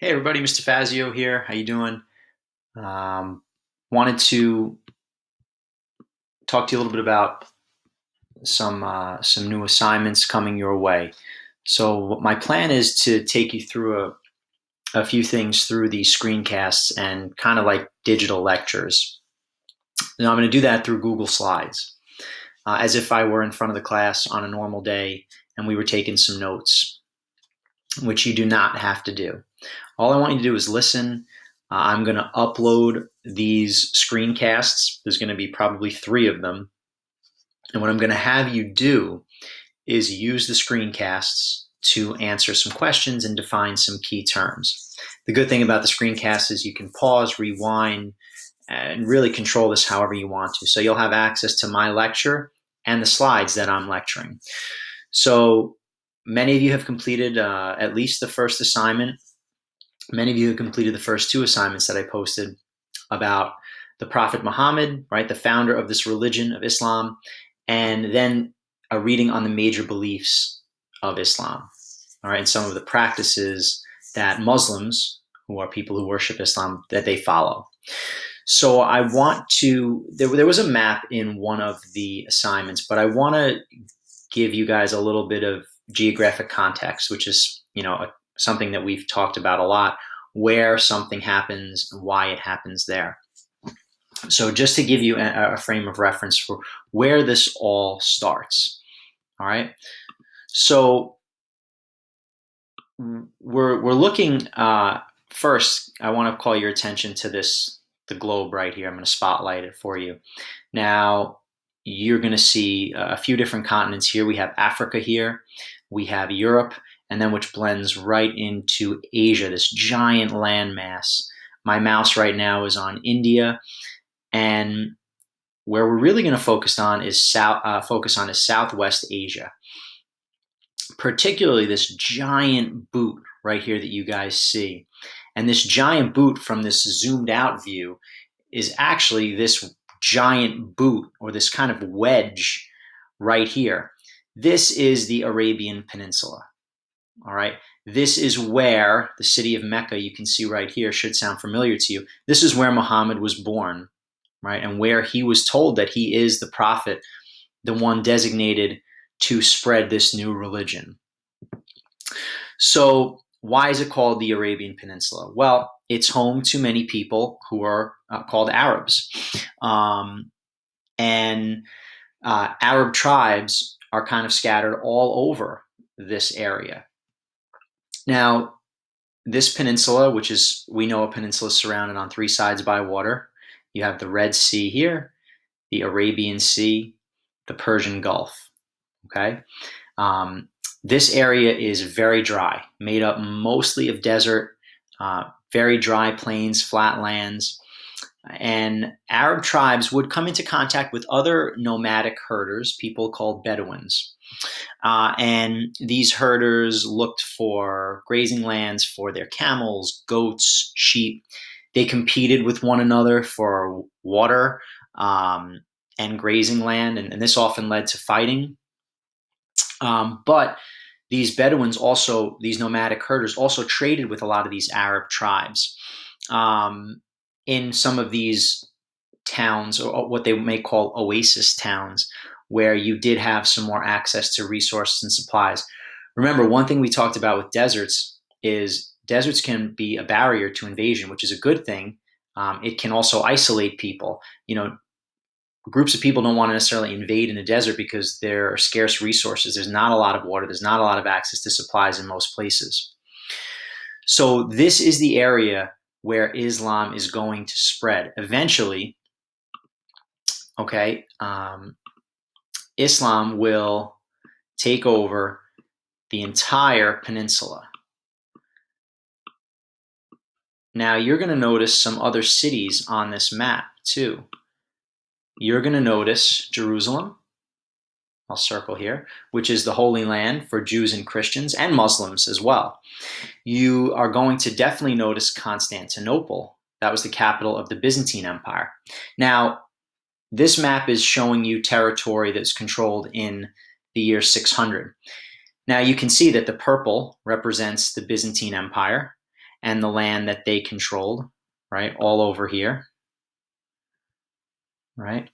Hey everybody, Mr. Fazio here. How you doing? Um, Wanted to talk to you a little bit about some new assignments coming your way. So my plan is to take you through a few things through these screencasts and kind of like digital lectures. Now I'm going to do that through Google Slides, as if I were in front of the class on a normal day and we were taking some notes, which you do not have to do. All I want you to do is listen. I'm going to upload these screencasts. There's going to be probably 3 of them. And what I'm going to have you do is use the screencasts to answer some questions and define some key terms. The good thing about the screencast is you can pause, rewind, and really control this however you want to. So you'll have access to my lecture and the slides that I'm lecturing. So many of you have completed at least the first assignment. Many of you have completed the first 2 assignments that I posted about the Prophet Muhammad, right, the founder of this religion of Islam, and then a reading on the major beliefs of Islam, all right, and some of the practices that Muslims, who are people who worship Islam, that they follow. So I want to, there was a map in one of the assignments, but I want to give you guys a little bit of geographic context, which is, something that we've talked about a lot, where something happens and why it happens there. So just to give you a frame of reference for where this all starts. All right. So we're looking first. I want to call your attention to the globe right here. I'm going to spotlight it for you. Now you're going to see a few different continents here. We have Africa here. We have Europe, and then which blends right into Asia, this giant landmass. My mouse right now is on India, and where we're really going to focus on is Southwest Asia, particularly this giant boot right here that you guys see. And this giant boot from this zoomed out view is actually this giant boot, or this kind of wedge right here. This is the Arabian Peninsula. All right. This is where the city of Mecca, you can see right here, should sound familiar to you. This is where Muhammad was born, right? And where he was told that he is the prophet, the one designated to spread this new religion. So why is it called the Arabian Peninsula? Well, it's home to many people who are called Arabs. And Arab tribes are kind of scattered all over this area. Now, this peninsula, which is, we know a peninsula surrounded on 3 sides by water. You have the Red Sea here, the Arabian Sea, the Persian Gulf. Okay. This area is very dry, made up mostly of desert, very dry plains, flatlands. And Arab tribes would come into contact with other nomadic herders, people called Bedouins. And these herders looked for grazing lands for their camels, goats, sheep. They competed with one another for water and grazing land, and this often led to fighting. But these Bedouins also, these nomadic herders, also traded with a lot of these Arab tribes in some of these towns, or what they may call oasis towns, where you did have some more access to resources and supplies. Remember, one thing we talked about with deserts is deserts can be a barrier to invasion, which is a good thing. It can also isolate people. Groups of people don't want to necessarily invade in a desert because there are scarce resources. There's not a lot of water. There's not a lot of access to supplies in most places. So this is the area where Islam is going to spread. Eventually, okay, Islam will take over the entire peninsula. Now, you're going to notice some other cities on this map too. You're going to notice Jerusalem. I'll circle here, which is the Holy Land for Jews and Christians and Muslims as well. You are going to definitely notice Constantinople. That was the capital of the Byzantine Empire. Now, this map is showing you territory that's controlled in the year 600. Now, you can see that the purple represents the Byzantine Empire, and the land that they controlled, right? All over here, right?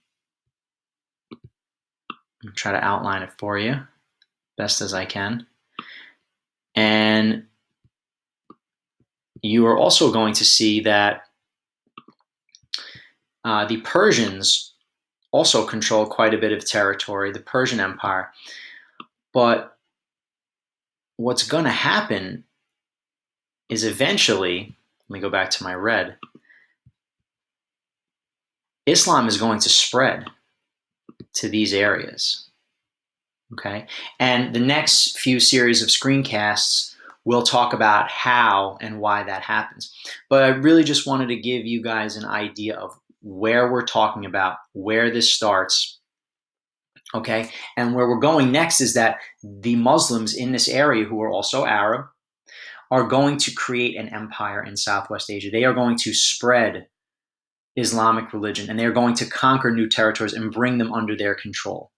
I'll try to outline it for you best as I can. And you are also going to see that the Persians also control quite a bit of territory, the Persian Empire. But what's going to happen is eventually, let me go back to my red, Islam is going to spread to these areas. Okay. And the next few series of screencasts will talk about how and why that happens. But I really just wanted to give you guys an idea of where we're talking about, where this starts. Okay. And where we're going next is that the Muslims in this area, who are also Arab, are going to create an empire in Southwest Asia. They are going to spread Islamic religion, and they're going to conquer new territories and bring them under their control.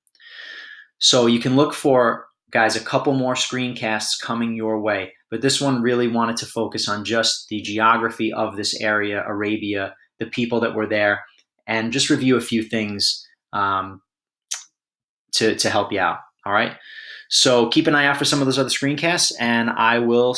So you can look for, guys, a couple more screencasts coming your way. But this one really wanted to focus on just the geography of this area, Arabia, the people that were there, and just review a few things to help you out. All right. So keep an eye out for some of those other screencasts, and I will